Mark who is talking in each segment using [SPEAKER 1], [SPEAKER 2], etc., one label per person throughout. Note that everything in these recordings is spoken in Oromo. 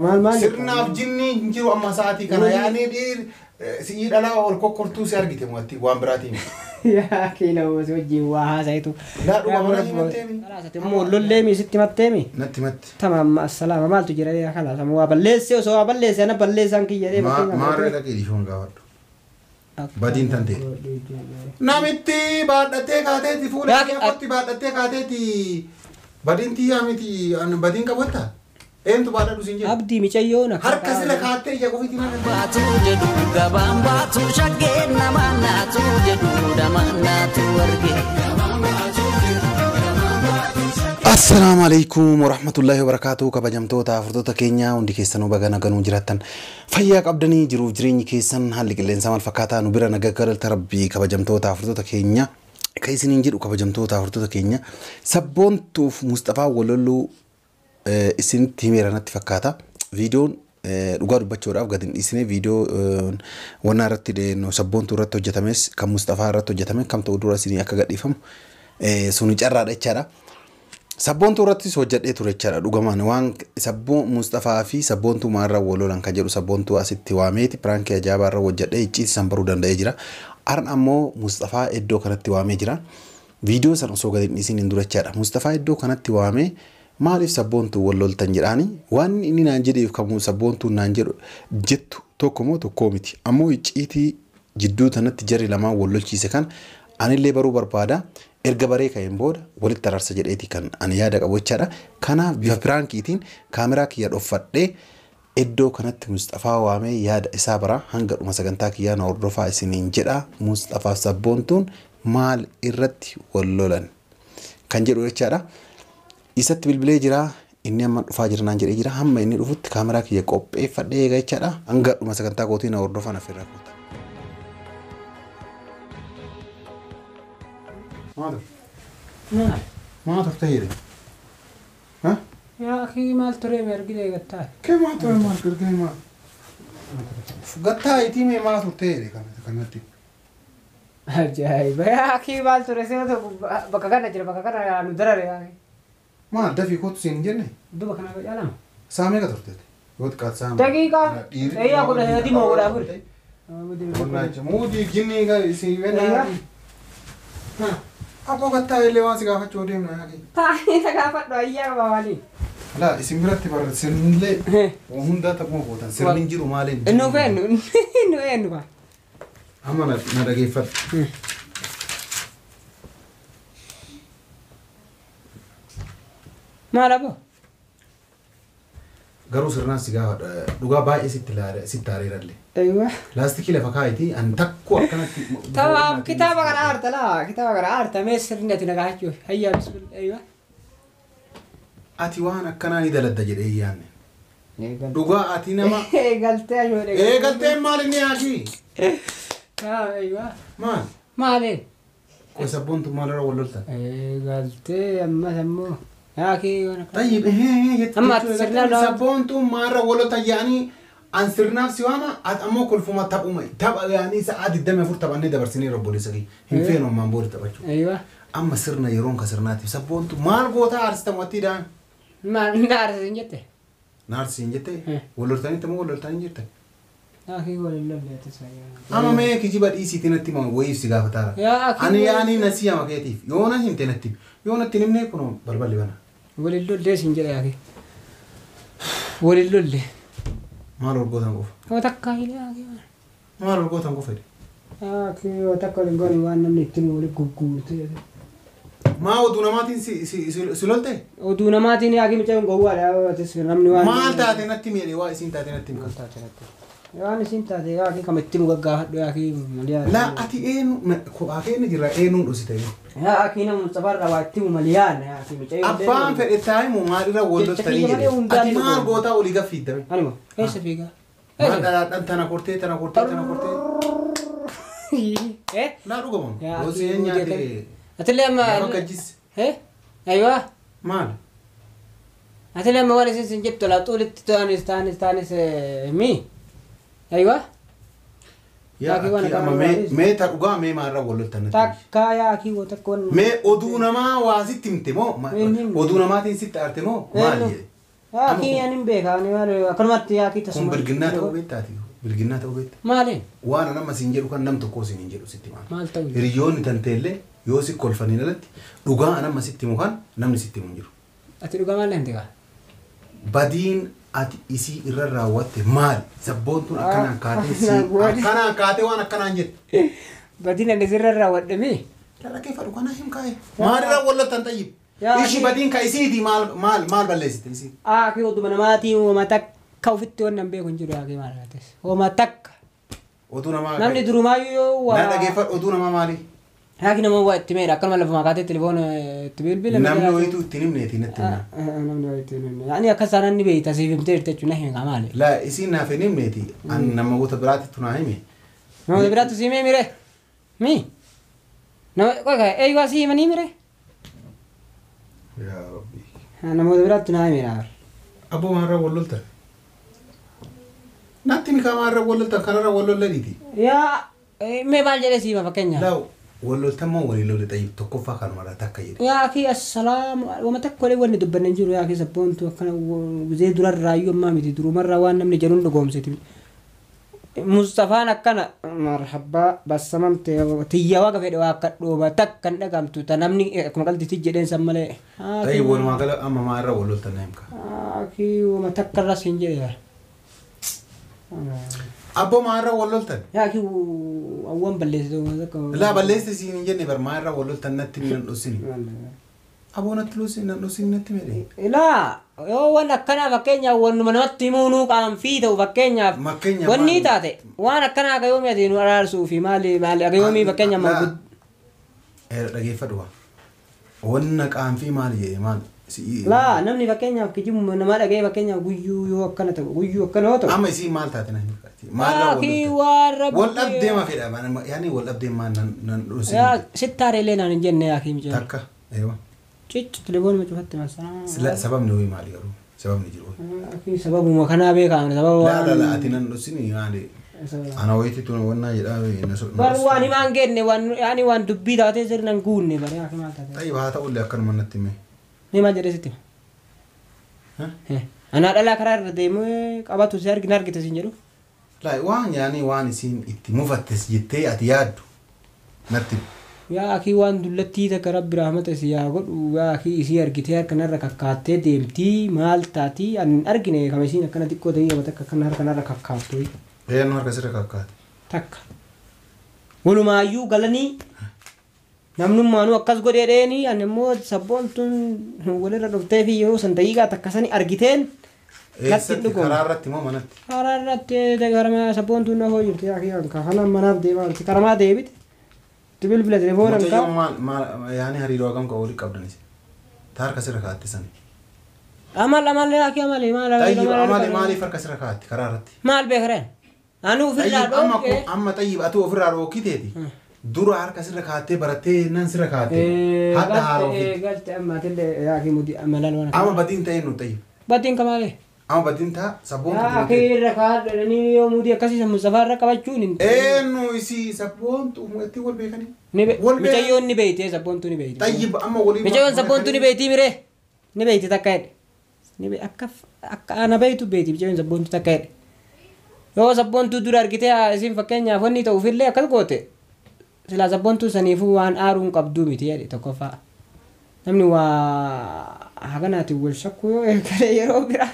[SPEAKER 1] maal
[SPEAKER 2] sirnaaf jinni jiru amma sa'aatii kana yaani dhiir si'ii dhalaa ol kokkortuu si argite mo'atti waan biraatiin.
[SPEAKER 1] yaa kiina wajji waa haasaitu
[SPEAKER 2] laa dhuga mana himatteemi
[SPEAKER 1] immoo lollee mi sitti matteemi
[SPEAKER 2] natti matti
[SPEAKER 1] tamam assalaama maaltu jira yaa kana samu waa balleesse osoo waa balleesse ana balleessan kiyya dee
[SPEAKER 2] maarree dhaqee dishoon gaafadhu badiin tante namitti baadhattee kaateeti fuula kiyyaatti baadhattee kaateeti badiin tiyyaa miti badiin qabatta eentu baadhadhu siin jedhu
[SPEAKER 1] abdii micayyoona
[SPEAKER 2] harka sila kaattee ija qofiitiin harka
[SPEAKER 3] baatu jedhu gabaan baatu shaggee nama naatu jedhu dama naatu wargee.
[SPEAKER 2] Assalamu alaikum warahmatullahi wabarakatuh kabajamtoota furtoota keenya hundi keessanuu baga naganuu jiraattan fayyaa qabdanii jiruuf jireenyi keessan haalli qilleensaa maal fakkaataa nu bira nagaa galata rabbii kabajamtoota furtoota keenya ka isiniin jedhu kabajamtoota furtoota keenya sabboontuuf Mustafaa Wololuu isinitti himeera natti fakkaata viidiyoon dhugaa dubbachuudhaaf gadi dhiisnee viidiyoo wanna irratti deeno sabboontuu irratti hojjetames kan Mustafaa irratti hojjetame kam ta'u dura isinii akka gadhiifamu suni carraadha jechaadha. Sabboontuu irratti hojjedhee ture jechaadha dhugamaan waan sabboon Mustafaa fi sabboontuu maarraa Wololan kan jedhu sabboontuu asitti waameeti piraankii ajaa'ibaa irra hojjedhee icciisan baruu danda'ee jira. Arn ammoo Mustafaa iddoo kanatti waamee jira. Viidiyoo san osoo gadi dhiisin hin dura jechaadha. Mustafaa iddoo kanatti waamee maaliif sabboontuu Wololtan jedhaani waan inni naan jedheef kamuu sabboontuu naan jedhu jettu tokko moo tokkoo miti. Ammoo icciitii jidduu tanatti jarri lamaan Wololchiise kan anillee baruu barbaada. Erga baree ka'een booda walitti ararsa jedheeti kan ani yaada qabu jechaadha. Kanaaf bifa piraankiitiin kaameraa kiyya dhoffadhee iddoo kanatti Mustafaa waamee yaada isaa bara hanga dhuma sagantaa kiyyaa na hordofaa isiniin jedha. Mustafaaf sabboontuun maal irratti Wololan kan jedhu jechaadha. Isatti bilbilee jira inni amma dhufaa jirnaan jedhee jira. Hamma inni dhufutti kaameraa kiyya qopheeffadhee eega jechaadha. Hanga dhuma sagantaa kootii na hordofaa na firra koota. ما ترتهيري ها
[SPEAKER 1] يا اخي ما تري مرقلي قتاي
[SPEAKER 2] كيف ما تري ما تري ما قتاي تيمي ما ترتهيري كانت
[SPEAKER 1] عجيب يا اخي ما تري سنه بكا جرى بكا ندرر يا اخي
[SPEAKER 2] ما دفي كوت سينجني
[SPEAKER 1] دوبك انا يلا
[SPEAKER 2] سامي كترتي كوت كات سامي
[SPEAKER 1] دقيقه اي اقول هدي ما ولا اقول
[SPEAKER 2] مودي جيني غا سيفنا ها Apa kata lewat si gafat codem na lagi?
[SPEAKER 1] Tahi tak gafat doa iya bawali.
[SPEAKER 2] Lah isimberat tiba sernile. Ohunda tak mau botan serninji rumalin.
[SPEAKER 1] Enu ba.
[SPEAKER 2] Ama na lagi fat.
[SPEAKER 1] Mana bo?
[SPEAKER 2] Garu serna si gafat duga baik sitari ralle.
[SPEAKER 1] Aywa.
[SPEAKER 2] Lastik le fakaiti an takku akana.
[SPEAKER 1] Tamam kita bagar arta la kita bagar arta mesirnya tina gachu. Hayya bismillah aywa.
[SPEAKER 2] Ati waan akkana ni daladda jedhee yaanne. Duga ati nama.
[SPEAKER 1] Galte ayo de.
[SPEAKER 2] Galte maal inni ati.
[SPEAKER 1] Aywa.
[SPEAKER 2] Maal?
[SPEAKER 1] Maale.
[SPEAKER 2] Ko sabboontu maalirra Wololtan.
[SPEAKER 1] Galte amma sammo. Aki wana.
[SPEAKER 2] طيب
[SPEAKER 1] أما تسرنا
[SPEAKER 2] sabboontu maalirra Wololtan yaani an sirnaaf si waama ammoo kolfuma tapha yaani sa'aati dame furta banne dabarsanii robbolee sagi hin feenu ammaan boori taphachuu.
[SPEAKER 1] Aywa.
[SPEAKER 2] Amma sirna yeroon ka sirnaatiif sabboontu maal goota aarsitan watti daan.
[SPEAKER 1] Maal naarsin jette.
[SPEAKER 2] Naarsin jette Wololtanii tamoo Wololtanii jirte.
[SPEAKER 1] Aki Wolollee tasaya.
[SPEAKER 2] Amma mee kijiba dhiisiitii natti ma wayiif si gaafataara. Ani yaani nasiya makeetiif yoona hin tenatti yoona itti nimnee kunoo balballi bana.
[SPEAKER 1] Wolollee sin jedhe aki. Wolollee.
[SPEAKER 2] Maal orgootan qofa.
[SPEAKER 1] Kau takka ile aki.
[SPEAKER 2] Maal orgootan qofa.
[SPEAKER 1] Aki takka lingoni waan namni itti wali gugguute.
[SPEAKER 2] Maa oduu namaatiin si lolte?
[SPEAKER 1] Oduu namaatiin aki micha gowwaadha tis namni waan.
[SPEAKER 2] Maal taate natti miidhe waa isiin taate natti miidhe.
[SPEAKER 1] Taate natti. Waan isiin taate aki kam itti nu gaggaafadhu aki maliyaa.
[SPEAKER 2] La ati eenu kophaa keenya jirra eenuun dhosite.
[SPEAKER 1] Ya aki namu safarra waa itti maliyaan aki micha.
[SPEAKER 2] Abbaan fedhe taayimu maalirra Wololtanii jedhe. Ati maal gootaa olii gaffiidame.
[SPEAKER 1] Anima keessa fiigaa.
[SPEAKER 2] Maal dhalaadhaan tana kortee. Naa dhugamu. Hoseen nyaate.
[SPEAKER 1] Atilee amma.
[SPEAKER 2] Lafa gajjis.
[SPEAKER 1] Aywa.
[SPEAKER 2] Maal?
[SPEAKER 1] Atilee amma waan isin jettu la tuulitti taanis mi. Aywa.
[SPEAKER 2] Yaa mee ta dhugaa mee maarra Wololtan.
[SPEAKER 1] Takka yaa ki wo takkoon.
[SPEAKER 2] Mee oduu namaa waa sitti himte moo oduu namaatiin sitti aarte moo maal jedhe?
[SPEAKER 1] Akhi ani mbeka ani wale akalmatti akhi
[SPEAKER 2] kun bilginnaa ta'uu beektaati bilginnaa ta'uu beekta
[SPEAKER 1] Maalin?
[SPEAKER 2] waan nama siin jedhu kan nam tokko siin jedhu sitti
[SPEAKER 1] Maal ta'u?
[SPEAKER 2] hiriyoonni tanteellee yoo si kolfaniin alatti dhugaa nama sitti mukan namni sitti mun jiru
[SPEAKER 1] Ati dhugaa maal lente kaa?
[SPEAKER 2] badiin ati isii irra raawwatte maali sabboontuun akkanaan kaatee si akkanaan kaatee waan akkanaan jette
[SPEAKER 1] Badin ani sirra raawwadhami.
[SPEAKER 2] dhaqeeffadhu kana him kaa'e maalirraa wallottan tayyib ishii badiin ka isiiti maal balleessite isii
[SPEAKER 1] Akhi oduma namaatii uuma takka ofitti wannan beeku hin jiru akhi maal gaates. Uuma takka.
[SPEAKER 2] oduu namaa
[SPEAKER 1] Namni durumaayyuu waa.
[SPEAKER 2] na dhaqeeffadhu oduu namaa maali
[SPEAKER 1] Akhi nama waa itti meedha akkanuma lafa makaatee telefoona itti bilbila.
[SPEAKER 2] namni wayitu ittiin himneeti natti himna
[SPEAKER 1] Namni waa itti himne. Yaani akka isaan ni beeyta siif himtee jirte jechuun na hime maali?
[SPEAKER 2] la isiin naaf hin himneeti an nama goota biraatti tunaa hime
[SPEAKER 1] Nama biraatu siimee mire. Mi? Nama qoqa eeyyuu asii himanii mire.
[SPEAKER 2] yaa rabbi
[SPEAKER 1] Namoota biraatti naa hime naa.
[SPEAKER 2] abboo maarraa walloltan natti mikaa maarraa walloltan kanarra wallollaniiti
[SPEAKER 1] Yaa mee maal jedhee siima fakkeenyaaf?
[SPEAKER 2] laa walloltan moo walii lole xayyib tokkoffaa kanumarraa takka jedhe
[SPEAKER 1] Yaa akhi assalaamu wama takka olee wanni dubbanne hin jiru yaa akhi sabboontu akkana guzee durarraayyuu ammaa miti durumarraa waan namni jedhuun dhugoomsiti. Mustafaan akkana marhabbaa bassamamte tiyya waaqa fedhe waa akka dhooba takka hin dhagamtu ta namni akkuma qaltitti jedheen san malee.
[SPEAKER 2] xayyib walumaa gala amma maarraa walloltan na himka
[SPEAKER 1] Akhi wama takka irras hin jedhe.
[SPEAKER 2] abboo maarraa walloltan
[SPEAKER 1] Yaa akhi awwan balleessitu wama takka.
[SPEAKER 2] laa balleessi siin hin jenne bar maarraa walloltan natti nan dhosini abboo natti lusin nan dhosini natti medhe
[SPEAKER 1] Ilaa yoo waan akkanaa fakkeenyaaf wannuma namatti himuunuu qaanfii ta'u fakkeenyaaf
[SPEAKER 2] Fakkeenyaaf
[SPEAKER 1] wanni
[SPEAKER 2] maali?
[SPEAKER 1] taate waan akkanaa akka yoomii ati nu araarsuu fi maali akka yoomii fakkeenyaaf maal
[SPEAKER 2] dhageeffadhu waa wanna qaanfii maali jedhe maal
[SPEAKER 1] laa namni fakkeenyaaf kijibu namaa dhagee fakkeenyaaf guyyuu yoo akkana ta'u guyyuu akkana yoo ta'u
[SPEAKER 2] amma isiin maal taate na himkaati
[SPEAKER 1] akhi waan rabbi
[SPEAKER 2] wal dhabdee ma fedha yaani wal dhabdee maa nan dhosini
[SPEAKER 1] yaa sittaareellee naan hin jenne yaa akhi mijaa'e
[SPEAKER 2] takka eewa
[SPEAKER 1] cic telefoon ma cufatte masaa
[SPEAKER 2] sila sababni ho'i maali garuu sababni jiru
[SPEAKER 1] akhi sababuma kanaa beekaa sababa
[SPEAKER 2] laa
[SPEAKER 1] waan
[SPEAKER 2] ati nan dhosini yaani ana wayitti tun wannaa jedhaa
[SPEAKER 1] bar waan himaan genne waan yaani waan dubbii taatee sirnan guunne bare akhi maal taate
[SPEAKER 2] xayyib haa ta'ullee akkanuma natti hime
[SPEAKER 1] mee maal jedhee sitti anaa dhalaa karaa irra deemee qabatu si argina argite siin jedhu
[SPEAKER 2] laa waan yaani waan isiin itti mufattes jettee ati yaaddu natti
[SPEAKER 1] yaa akhi waan dullattii takka rabbi rahmata si yaa godhu yaa akhi isii argitee harkanarra kakkaattee deemtii maal taatii an argine kama isiin akkana xiqqoo ta'ii yoo takka akkana harkanarra kakkaattu
[SPEAKER 2] eenyu harka sirra kakkaate
[SPEAKER 1] takka walumaayyuu galanii namnummaanuu akkas godhee dheeni an immoo sabboontuun walirra dhuftee fi yeroo san daqiiqaa takka sani argiteen
[SPEAKER 2] eessatti karaa irratti moo manatti
[SPEAKER 1] karaa irratti garama sabboontuun na hoo jirti yaa akhi kanaan manaaf deemaa jirti karamaa deebite itti bilbila telefoona
[SPEAKER 2] mucayyoo maal yaani hariiroo hagam ka walitti qabdanis ta harka sirra kaatte sani
[SPEAKER 1] amal yaa akhi amali
[SPEAKER 2] xayyib amali maaliif harka sirra kaatti karaa irratti
[SPEAKER 1] maal beekareen anu ofirraa dhooqee
[SPEAKER 2] amma xayyib ati ofirraa dhookiteeti dura harka sirra kaattee barattee nan sirra kaatte hadda haaroo fi
[SPEAKER 1] galte ammatillee yaa akhi mudi amalan waan
[SPEAKER 2] amma badiin ta'e nu xayyib
[SPEAKER 1] batiin kamaalee
[SPEAKER 2] amma badiin ta'a sabboon
[SPEAKER 1] yaa akhi irra kaadhanii yoo mudi akkasii Mustafaa irra qabachuun hin
[SPEAKER 2] eenyu isii sabboontu itti wal beekanii
[SPEAKER 1] micayyoon ni beeytee sabboontu ni beeyte
[SPEAKER 2] xayyib amma waliin
[SPEAKER 1] micayyoon sabboontu ni beeytii miree ni beeyti takka hedhe akka ana beeytu beeyti micayyoon sabboontu takka hedhe yoo sabboontu dura argitee isiin fakkeenyaaf wanni ta'uufillee akkas goote silaa sabboontu saniifuu waan aaruun qabduu miti jedhe tokkoffaa namni waa haganaatiin wal shakkuu yoo eegale yeroo biraa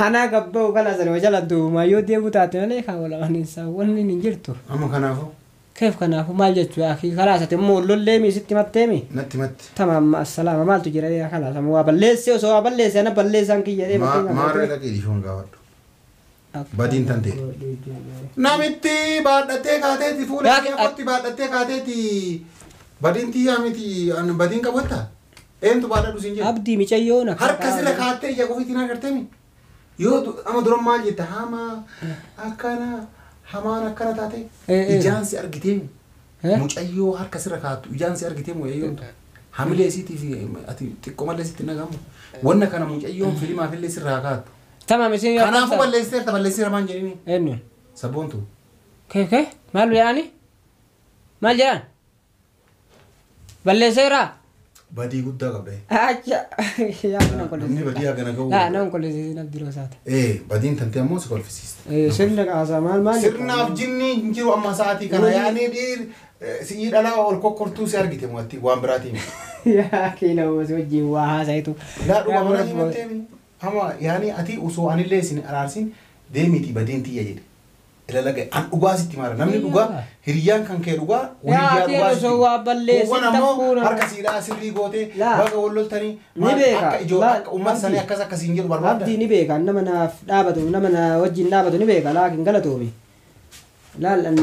[SPEAKER 1] anaa gabba'u kana sana jala duumaa yoo deemu taate malee kan walawaniinsaa wanni hin jirtu
[SPEAKER 2] amma kanaafu
[SPEAKER 1] keef kanaafu maal jechuu yaa akhi kalaasate immoo lollee miisitti matteemi
[SPEAKER 2] natti matti
[SPEAKER 1] tamam assalaama maaltu jira yaa kalaasa waa balleesse osoo waa balleesse ana balleessaan kiyya dhee
[SPEAKER 2] maarree dhaqee dhiishuun gaafadhu badiin tante namitti baadhattee kaateeti fuula keekotti baadhattee kaateeti badiin tiyyaa miti badiin qabatta eentu baadhadhu siin jedhu
[SPEAKER 1] abdii micayyoon
[SPEAKER 2] harka sirra kaattee ija qofiitiin agartemi yoo amma dura maal jetta hamaa akkana hamaan akkana taate ijaansi argitee mucayyoo harka sirra kaattu ijaansi argitee mucayyoon hamilee isiitiif ati xiqqoo malee sitti nagamu wanna kana mucayyoon filimaaf illee sirraa kaattu
[SPEAKER 1] tamam isin
[SPEAKER 2] kanaafuu balleessiteerta maan jedhini
[SPEAKER 1] eenyu
[SPEAKER 2] sabboontu
[SPEAKER 1] kee maal jedhani maal jedhan balleesseera
[SPEAKER 2] badii guddaa qabdee.
[SPEAKER 1] Acha yaa nan kolisi.
[SPEAKER 2] Namni badii hagana gahu.
[SPEAKER 1] Laa nan kolisi nan biroo saata.
[SPEAKER 2] Badiin tante ammoo si kolfisiiste.
[SPEAKER 1] Sirna qaasaa maal.
[SPEAKER 2] Sirnaaf jinni hin jiru amma sa'aatii kana yaani dhiir si'ii dhalaa ol kokkortuu si argite mo'atti waan biraatiin.
[SPEAKER 1] Yaa kiina uummata wajjin waa haasaitu.
[SPEAKER 2] Laa dhuga mana himattee hama yaani ati osoo anillee isin araarsin deemiti badiin tiyya jedhe. Ilalaga an dhugaa sitti maara namni dhugaa hiriyyaan kan kee dhugaa
[SPEAKER 1] waliyyaa dhugaa sitti. Yaa waa balleessi
[SPEAKER 2] takkuuna. Harka siidhaa sirrii gootee baga wal loltanii akka ijoo akka uummata sanii akkasiin jedhu barbaadda.
[SPEAKER 1] Abdii ni beeka nama naaf dhaabatu nama na wajjin dhaabatu ni beeka laakiin galatoomi. Laalan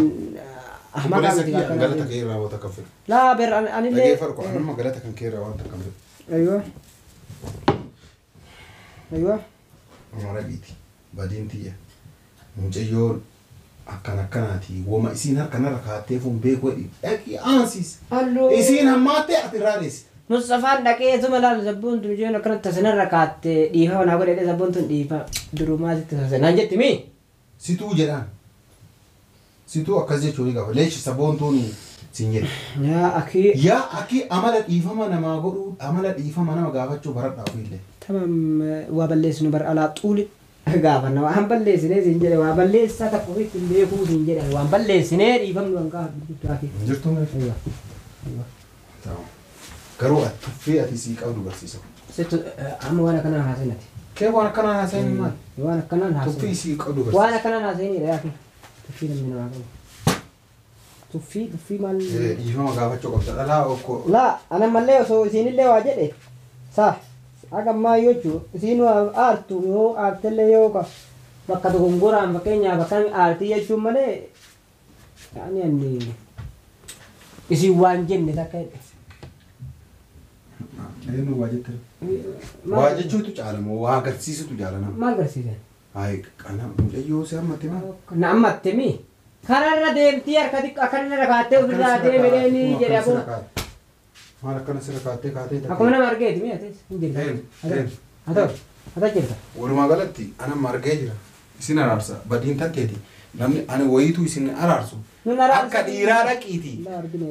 [SPEAKER 1] ahmaqa miti
[SPEAKER 2] kan galata kee irraa wanta kan fedhu.
[SPEAKER 1] Laa ber anillee.
[SPEAKER 2] Dhagee farqu anuma galata kan kee irraa wanta kan fedhu.
[SPEAKER 1] Aywa. Aywa.
[SPEAKER 2] Amara biiti badiin tiyya mucayyoon akkanaati woma isiin harkanarra kaatee fuun beekoo dhaqii aansis isiin hammaattee ati irraanis.
[SPEAKER 1] Mustafaan dhaqee tuma laal sabboon tun jeen akkanatti tasanarra kaattee dhiifama naa godhee sabboon tun dhiifa durumaatitti tasanaan jetti mi?
[SPEAKER 2] Situu jedhaan. Situu akkas jechuun qaba. Leeshi sabboon tun siin jedhe. Yaa akii amala dhiifama namaa godhuu amala dhiifama nama gaafachuu baradhaa ofiillee.
[SPEAKER 1] Tamam waa balleessinu bar alaa xuuli. Gaafanna waan balleessinee siin jedhe waa balleessaa takka ofitti hin beekuu siin jedhe waan balleessinee dhiifamnu kan gaafa
[SPEAKER 2] jirtu mee? Garuu tuffii ati sii qabdu barsiisa.
[SPEAKER 1] Amma waan akkanaan haasa'inati.
[SPEAKER 2] Kee waan akkanaan haasa'in maal?
[SPEAKER 1] Waan akkanaan haasa'in.
[SPEAKER 2] Tuffii sii qabdu barsiisa.
[SPEAKER 1] Waan akkanaan haasa'inidha yaafi. Tuffii namni namaa qabu. Tuffii maal?
[SPEAKER 2] Dhiifama gaafachuu qabda dhalaa okko.
[SPEAKER 1] Laa ana mallee osoo isiinillee waa jedhe saa. Aga maayyo jechuun isiin aartu yoo aartellee yoo bakka dogongoraan fakkeenyaaf bakka aartii jechuun malee yaani anni isiin waan jenne takka jedhe.
[SPEAKER 2] Eenyu waa jette? Waa jechuutu caalamoo waa agarsiisutu jaalana.
[SPEAKER 1] Maal agarsiisan?
[SPEAKER 2] Hayi kana mucayyoo si hammate maal?
[SPEAKER 1] Na hammatte mi? Kararra deemtii harka xiqqaa kanarra kaattee ofirraa deemee ni jedhe aboo.
[SPEAKER 2] Maal akkana sirra kaatee
[SPEAKER 1] akkuma nama argeeti mi atis hin jirta. Ata jirta.
[SPEAKER 2] Walumaa galatti ana margee jira. Isin araarsa badiin tanteeti. Namni ani wayiitu isin araarsu. Akka dhiiraa dhaqiiti.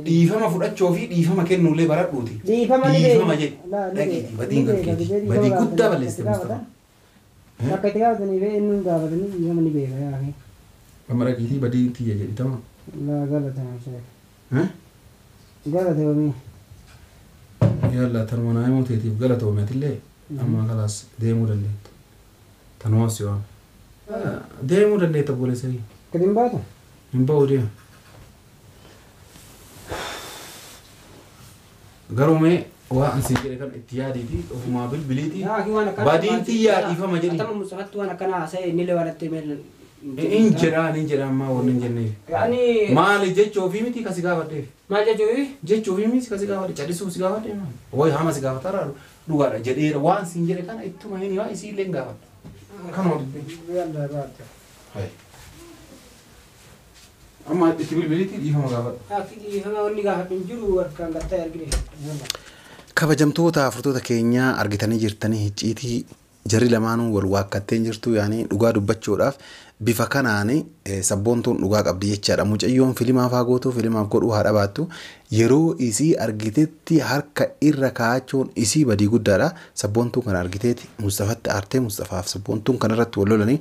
[SPEAKER 2] Dhiifama fudhachoo fi dhiifama kennuullee baradhuuti. Dhiifama jedhi. Dhaqiiti badiin kan keeti. Badii guddaa balleessite Mustafa.
[SPEAKER 1] Bakka itti gaafatanii fi inni gaafatanii dhiifama ni beeka yaa.
[SPEAKER 2] Amma dhaqiitii badiin tiyya jedhi tama.
[SPEAKER 1] Laa galatama. Galatama.
[SPEAKER 2] Yalla tarmoonaa immoo teetiif galatoomeetillee amma kalaas deemuu dandeetta. Tanumas yoo deemuu dandeetta boleessanii.
[SPEAKER 1] Gadi hin baatu?
[SPEAKER 2] Hin ba'u deema. Garumee waa ansi jedhe kan itti yaadiiti ofumaa bilbiliiti. Badiin xiyyaa dhiifama jedhi.
[SPEAKER 1] Atama Mustafatti waan akkana haasa'e inni illee waan itti meellan.
[SPEAKER 2] In jedha ammaa wanni hin jenneef. Maali jechuufi miti kasi gaafadheef.
[SPEAKER 1] Maal jechuufi?
[SPEAKER 2] Jechuufi miti kasi gaafadhe callisuuf si gaafadhe maal? Wayi hama si gaafatara dhugaadha jedheera waan siin jedhe kana ittuma hin waa isii illee hin gaafadhe. Kanuma dubbii.
[SPEAKER 1] Yalla baate.
[SPEAKER 2] Hayi. Amma itti bilbiliitti dhiifama gaafadha.
[SPEAKER 1] Dhiifama wanni gaafadhu hin jiru harkaan gattee argine.
[SPEAKER 2] Kabajamtoota afurtoota keenyaa argitanii jirtanii hicciitii jarri lamaanuu wal waakkatteen jirtu yaani dhugaa dubbachuudhaaf bifa kanaan sabboontuun dhugaa qabdi jechaadha. Mucayyoon filimaaf haa gootu filimaaf godhuu haa dhabaattu yeroo isii argitetti harka irra kaa'achuun isii badii guddaadha. Sabboontuun kana argiteeti Mustafatti aartee Mustafaaf sabboontuun kanarratti wal lolanii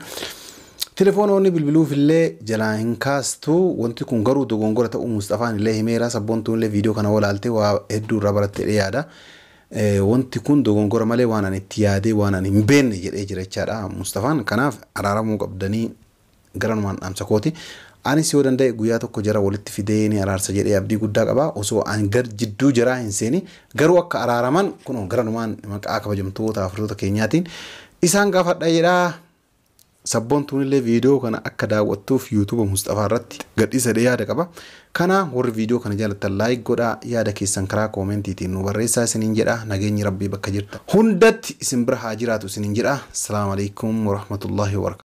[SPEAKER 2] telefoononni bilbiluuf illee jalaa hin kaastu wanti kun garuu dogongora ta'uu Mustafaan illee himeera. Sabboontuun illee viidiyoo kana walaaltee waa hedduu irraa barattee yaada. Wanti kun dogongora malee waan ani itti yaadee waan ani hin beekne jedhee jira jechaadha Mustafaan. Kanaaf araaramuu qabdanii garanumaan dhaamsa kooti. Anis yoo danda'e guyyaa tokko jara walitti fidee ni araarsa jedhee abdii guddaa qaba. Osoo ani gar jidduu jaraa hin seeni garuu akka araaraman kun garanumaan maqaa kabajamtoota afurtoota keenyaatiin isaan gaafadha jedhaa. Sabboontuun illee viidiyoo kana akka daawwattuuf YouTube Mustafaa irratti gadhiisa yaada qaba. Kana warri viidiyoo kana jaalatan laayik godhaa yaada keessan karaa koomentiitiin nu barreessaa isiniin jedha. Nageenyi Rabbii bakka jirta hundatti isin bira haa jiraatu isiniin jedha. Assalaamu alaykum wa rahmatullahi wa barakatuh.